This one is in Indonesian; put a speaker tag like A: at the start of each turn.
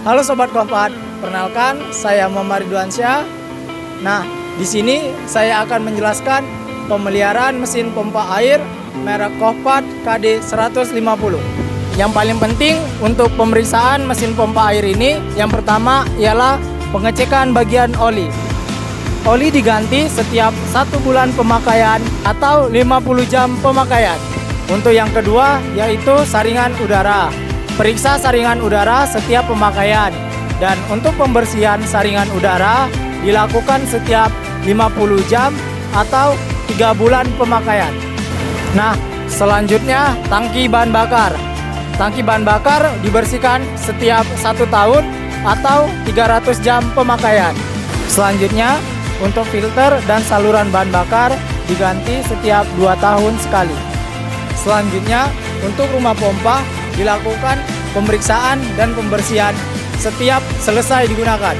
A: Halo Sobat Kohpad, perkenalkan saya Muhammad Ridwansyah. Nah, di sini saya akan menjelaskan pemeliharaan mesin pompa air merek Kohpad KD 150. Yang paling penting untuk pemeriksaan mesin pompa air ini, yang pertama ialah pengecekan bagian oli. Oli diganti setiap 1 bulan pemakaian atau 50 jam pemakaian. Untuk yang kedua yaitu saringan udara. Periksa saringan udara setiap pemakaian. Dan untuk pembersihan saringan udara dilakukan setiap 50 jam atau 3 bulan pemakaian. Nah, selanjutnya tangki bahan bakar. Tangki bahan bakar dibersihkan setiap 1 tahun atau 300 jam pemakaian. Selanjutnya, untuk filter dan saluran bahan bakar diganti setiap 2 tahun sekali. Selanjutnya, untuk rumah pompa dilakukan pemeriksaan dan pembersihan setiap selesai digunakan.